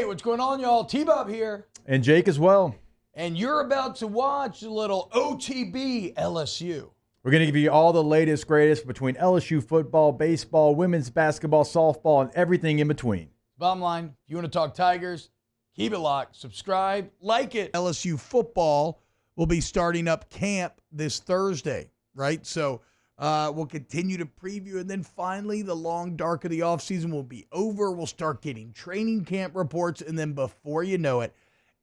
what's going on, y'all? T-Bob here. And Jake as well. And you're about to watch a little OTB LSU. We're going to give you all the latest, greatest between LSU football, baseball, women's basketball, softball, and everything in between. Bottom line, if you want to talk Tigers, keep it locked, subscribe, like it. LSU football will be starting up camp this Thursday, right? So we'll continue to preview, and then finally the long dark of the offseason will be over. We'll start getting training camp reports, and then before you know it,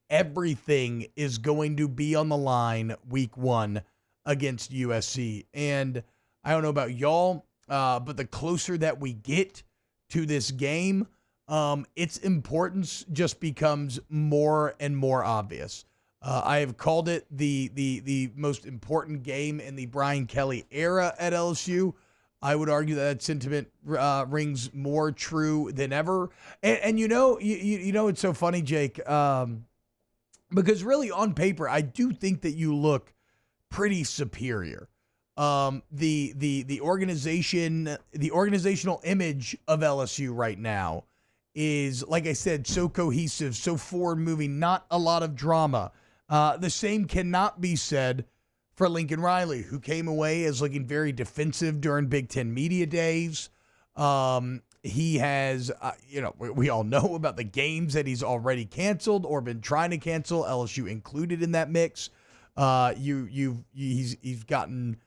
everything is going to be on the line week one against USC. And I don't know about y'all, but the closer that we get to this game, its importance just becomes more and more obvious. I have called it the most important game in the Brian Kelly era at LSU. I would argue that sentiment rings more true than ever. And you know, it's so funny, Jake, because really on paper, I do think that you look pretty superior. The organization, the organizational image of LSU right now is, like I said, so cohesive, so forward-moving, not a lot of drama. The same cannot be said for Lincoln Riley, who came away as looking very defensive during Big Ten media days. He has, we all know about the games that he's already canceled or been trying to cancel, LSU included in that mix. He's gotten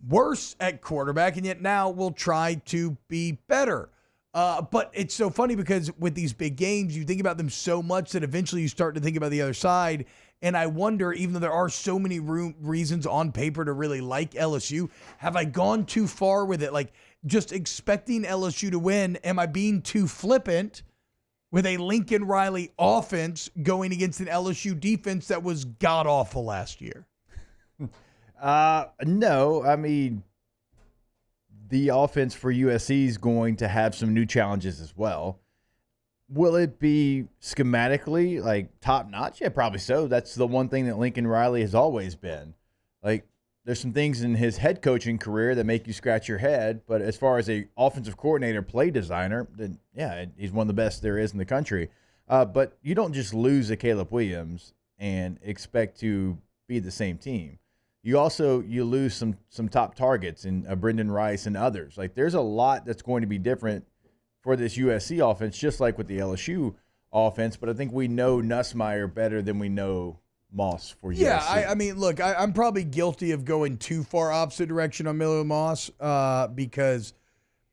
worse at quarterback, and yet now will try to be better. But it's so funny because with these big games, you think about them so much that eventually you start to think about the other side. And I wonder, even though there are so many reasons on paper to really like LSU, have I gone too far with it? Like, just expecting LSU to win, am I being too flippant with a Lincoln Riley offense going against an LSU defense that was god-awful last year? No, I mean, the offense for USC is going to have some new challenges as well. Will it be schematically like top notch? Yeah, probably so. That's the one thing that Lincoln Riley has always been. Like, there's some things in his head coaching career that make you scratch your head, but as far as a offensive coordinator, play designer, then yeah, he's one of the best there is in the country. But you don't just lose a Caleb Williams and expect to be the same team. You lose some top targets in Brendan Rice and others. Like, there's a lot that's going to be different for this USC offense, just like with the LSU offense. But I think we know Nussmeier better than we know Moss for USC. Yeah, I mean, look, I'm probably guilty of going too far opposite direction on Miller Moss because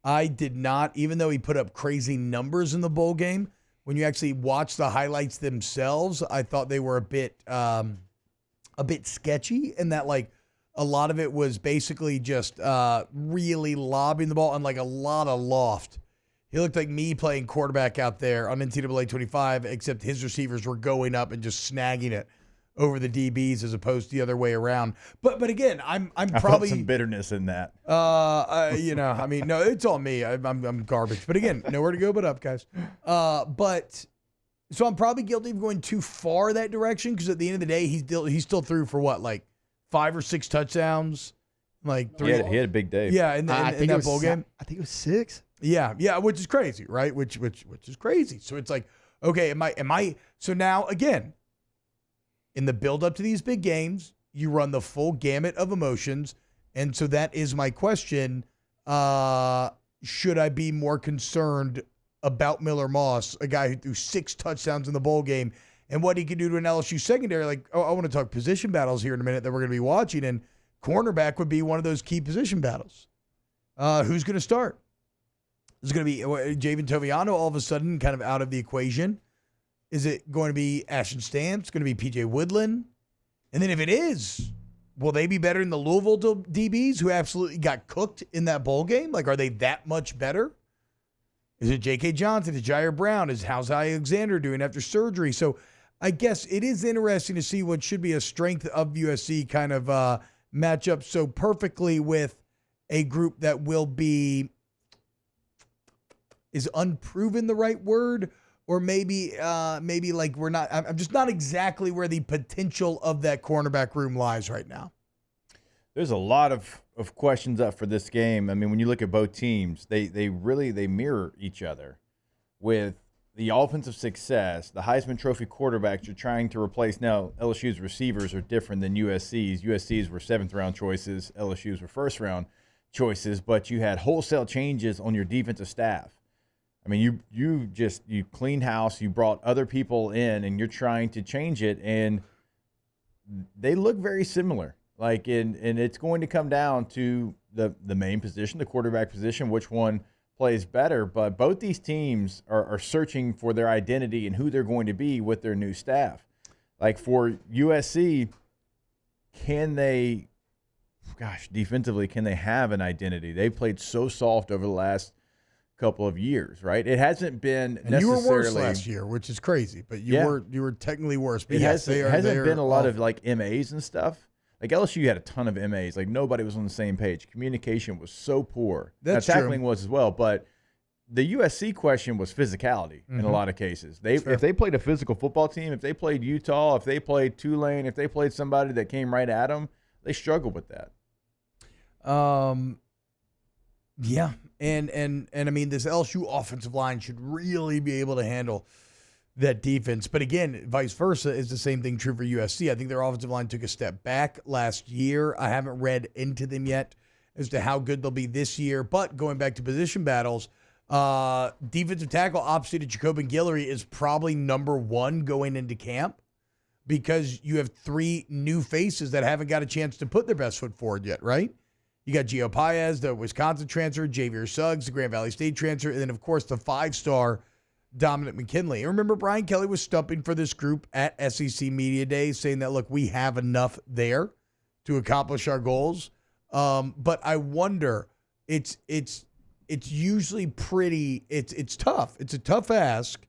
I did not, even though he put up crazy numbers in the bowl game, when you actually watch the highlights themselves, I thought they were a bit sketchy in that, like, a lot of it was basically just really lobbing the ball and like a lot of loft. He looked like me playing quarterback out there on NCAA 25, except his receivers were going up and just snagging it over the DBs as opposed to the other way around. But again, I'm probably felt some bitterness in that. I mean, no, it's all me. I'm garbage. But again, nowhere to go but up, guys. So I'm probably guilty of going too far that direction because at the end of the day, he still threw for what, like 5 or 6 touchdowns, like 3. He had a big day. Yeah, in that bowl game. I think it was 6. Yeah, which is crazy, right? Which is crazy. So it's like, okay, am I? So now again, in the build up to these big games, you run the full gamut of emotions, and so that is my question: should I be more concerned about Miller Moss, a guy who threw 6 touchdowns in the bowl game, and what he could do to an LSU secondary? Like, I want to talk position battles here in a minute that we're going to be watching, and cornerback would be one of those key position battles. Who's going to start? Is it going to be Javen Toviano all of a sudden kind of out of the equation? Is it going to be Ashton Stamps? Going to be P.J. Woodland? And then if it is, will they be better than the Louisville DBs who absolutely got cooked in that bowl game? Like, are they that much better? Is it J.K. Johnson? Is Jair Brown? How's Alexander doing after surgery? So I guess it is interesting to see what should be a strength of USC kind of match up so perfectly with a group that will be, is unproven the right word? Or maybe like I'm just not exactly where the potential of that cornerback room lies right now. There's a lot of questions up for this game. I mean, when you look at both teams, they mirror each other with the offensive success, the Heisman Trophy quarterbacks you're trying to replace. Now, LSU's receivers are different than USC's. USC's were 7th-round choices. LSU's were 1st-round choices, but you had wholesale changes on your defensive staff. I mean, you cleaned house, you brought other people in, and you're trying to change it, and they look very similar. And it's going to come down to the main position, the quarterback position, which one plays better. But both these teams are searching for their identity and who they're going to be with their new staff. Like for USC, defensively, can they have an identity? They've played so soft over the last couple of years, right? It hasn't been necessarily. You were worse last year, which is crazy, but you were technically worse. But it hasn't been a lot awful. of like MAs and stuff. Like LSU had a ton of MAs. Like nobody was on the same page. Communication was so poor. That's tackling true. was as well, but the USC question was physicality in a lot of cases. If they played a physical football team, if they played Utah, if they played Tulane, if they played somebody that came right at them, they struggled with that. Yeah, and I mean, this LSU offensive line should really be able to handle that defense. But again, vice versa is the same thing true for USC. I think their offensive line took a step back last year. I haven't read into them yet as to how good they'll be this year. But going back to position battles, defensive tackle opposite of Jacob Guillory is probably number one going into camp because you have 3 new faces that haven't got a chance to put their best foot forward yet, right? You got Gio Paez, the Wisconsin transfer, Javier Suggs, the Grand Valley State transfer, and then, of course, the 5-star Dominic McKinley. And remember, Brian Kelly was stumping for this group at SEC Media Day, saying that, look, we have enough there to accomplish our goals. But I wonder, it's usually pretty, it's tough. It's a tough ask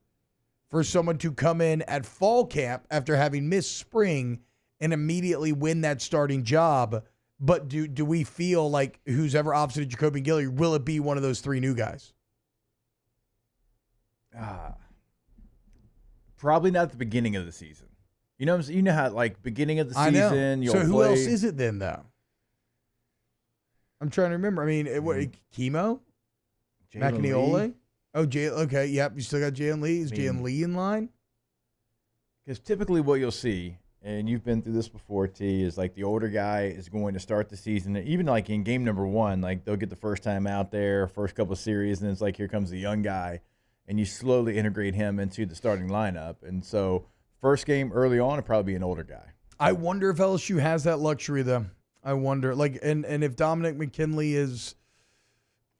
for someone to come in at fall camp after having missed spring and immediately win that starting job. But do we feel like who's ever opposite of Jacob Guillory, will it be one of those 3 new guys? Probably not at the beginning of the season. You know how like beginning of the season you'll So who play. else is it then though? I'm trying to remember. I mean, Chemo? McAneole? Oh, okay, yep. You still got Jalen Lee. Is Jalen Lee in line? Because typically what you'll see, and you've been through this before, T, is like the older guy is going to start the season. Even like in game number 1, like they'll get the first time out there, first couple of series, and it's like here comes the young guy, and you slowly integrate him into the starting lineup. And so first game early on, it'll probably be an older guy. I wonder if LSU has that luxury though. I wonder, like, and if Dominic McKinley is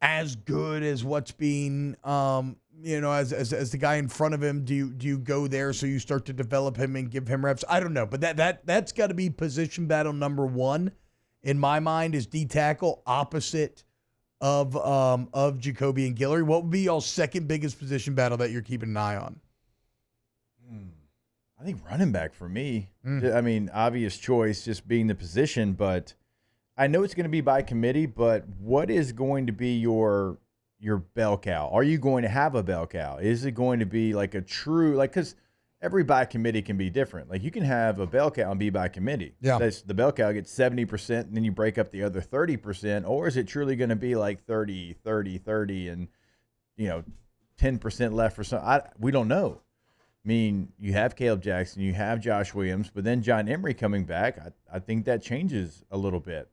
as good as what's being, as the guy in front of him, do you go there so you start to develop him and give him reps? I don't know, but that's got to be position battle number 1 in my mind is D tackle opposite of Jacoby and Guillory. What would be y'all's second biggest position battle that you're keeping an eye on? I think running back for me. I mean, obvious choice, just being the position, but I know it's going to be by committee. But what is going to be your bell cow? Are you going to have a bell cow? Is it going to be like a true because every by committee can be different. Like you can have a bell cow and be by committee. Yeah, the bell cow gets 70%, and then you break up the other 30%, or is it truly going to be like 30, 30, 30, and 10% left for some? We don't know. I mean, you have Caleb Jackson, you have Josh Williams, but then John Emery coming back, I think that changes a little bit.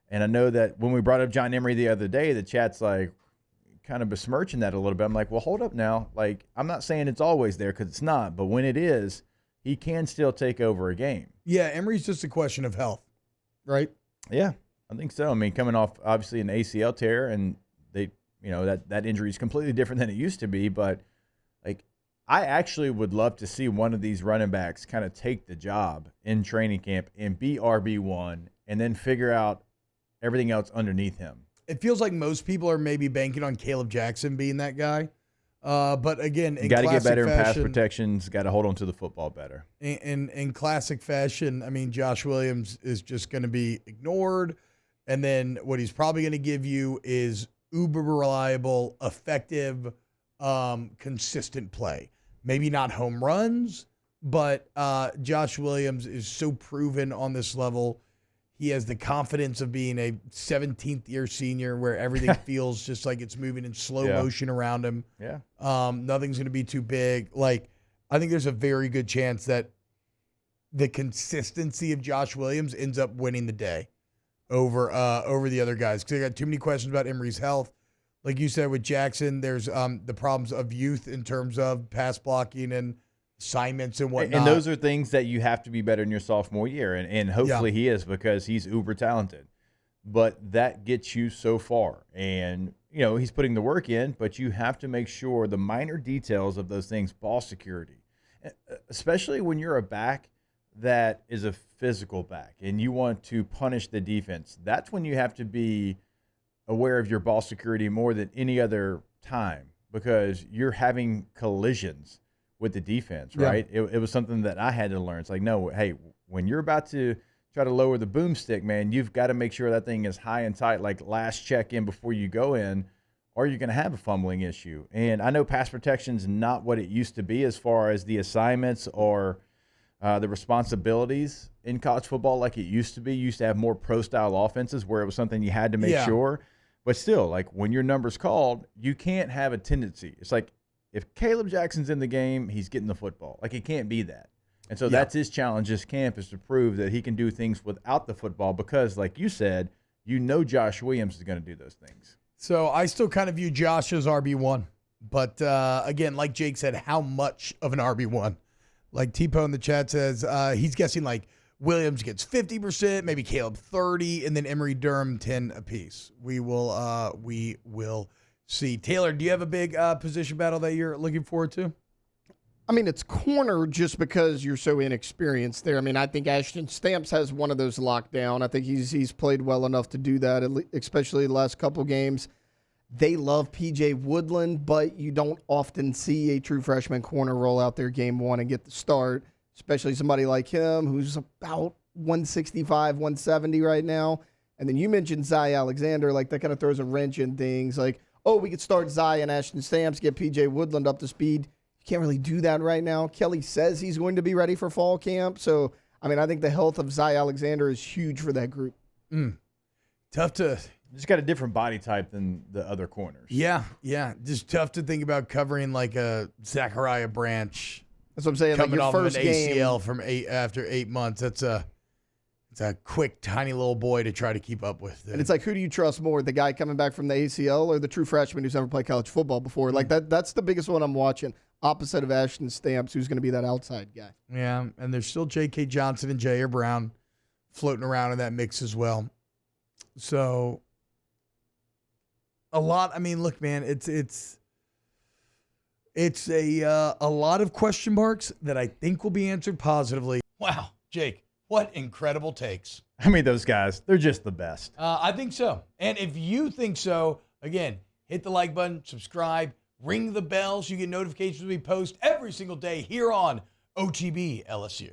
And I know that when we brought up John Emery the other day, the chat's like kind of besmirching that a little bit. I'm like, well, hold up now. Like, I'm not saying it's always there because it's not, but when it is, he can still take over a game. Yeah, Emery's just a question of health, right? Yeah, I think so. I mean, coming off obviously an ACL tear, and they, that injury is completely different than it used to be, but like, I actually would love to see one of these running backs kind of take the job in training camp and be RB1 and then figure out everything else underneath him. It feels like most people are maybe banking on Caleb Jackson being that guy. But again, you got to get better in pass protections, got to hold on to the football better. In classic fashion, I mean, Josh Williams is just going to be ignored. And then what he's probably going to give you is uber reliable, effective, consistent play. Maybe not home runs, but Josh Williams is so proven on this level. He has the confidence of being a 17th year senior where everything feels just like it's moving in slow motion around him. Yeah. Nothing's going to be too big. Like, I think there's a very good chance that the consistency of Josh Williams ends up winning the day over the other guys. Because I got too many questions about Emory's health. Like you said with Jackson, there's the problems of youth in terms of pass blocking and assignments and whatnot. And those are things that you have to be better in your sophomore year. And hopefully he is, because he's uber talented. But that gets you so far. And, you know, he's putting the work in, but you have to make sure the minor details of those things, ball security, especially when you're a back that is a physical back and you want to punish the defense. That's when you have to be aware of your ball security more than any other time, because you're having collisions with the defense, right? It was something that I had to learn. It's like, no, hey, when you're about to try to lower the boomstick, man, you've got to make sure that thing is high and tight, like last check in before you go in, or you're going to have a fumbling issue. And I know pass protection's not what it used to be as far as the assignments or the responsibilities in college football like it used to be. You used to have more pro-style offenses where it was something you had to make sure. But still, like when your number's called, you can't have a tendency. It's like if Caleb Jackson's in the game, he's getting the football. Like it can't be that. And so that's his challenge this camp, is to prove that he can do things without the football because, like you said, you know Josh Williams is going to do those things. So I still kind of view Josh as RB1. But, again, like Jake said, how much of an RB1? Like T-Po in the chat says, he's guessing like Williams gets 50%, maybe Caleb 30%, and then Emory Durham 10 apiece. We will see. Taylor, do you have a big position battle that you're looking forward to? I mean, it's corner just because you're so inexperienced there. I mean, I think Ashton Stamps has one of those locked down. I think he's played well enough to do that, especially the last couple games. They love P.J. Woodland, but you don't often see a true freshman corner roll out there game one and get the start, especially somebody like him who's about 165, 170 right now. And then you mentioned Zy Alexander, like that kind of throws a wrench in things. Like, oh, we could start Zy and Ashton Stamps, get P.J. Woodland up to speed. Can't really do that right now. Kelly says he's going to be ready for fall camp. So, I mean, I think the health of Zy Alexander is huge for that group. Tough to... Just got a different body type than the other corners. Yeah. Just tough to think about covering like a Zachariah Branch. That's what I'm saying. Coming like your off first of an ACL game, from after 8 months. It's a quick, tiny little boy to try to keep up with. And it's like, who do you trust more, the guy coming back from the ACL or the true freshman who's never played college football before? Like that's the biggest one I'm watching. Opposite of Ashton Stamps, who's going to be that outside guy. Yeah, and there's still J.K. Johnson and Jair Brown floating around in that mix as well. So a lot. I mean, look, man, it's a lot of question marks that I think will be answered positively. Wow, Jake, what incredible takes. I mean, those guys, they're just the best. I think so. And if you think so, again, hit the like button, subscribe, ring the bell so you get notifications when we post every single day here on OTB LSU.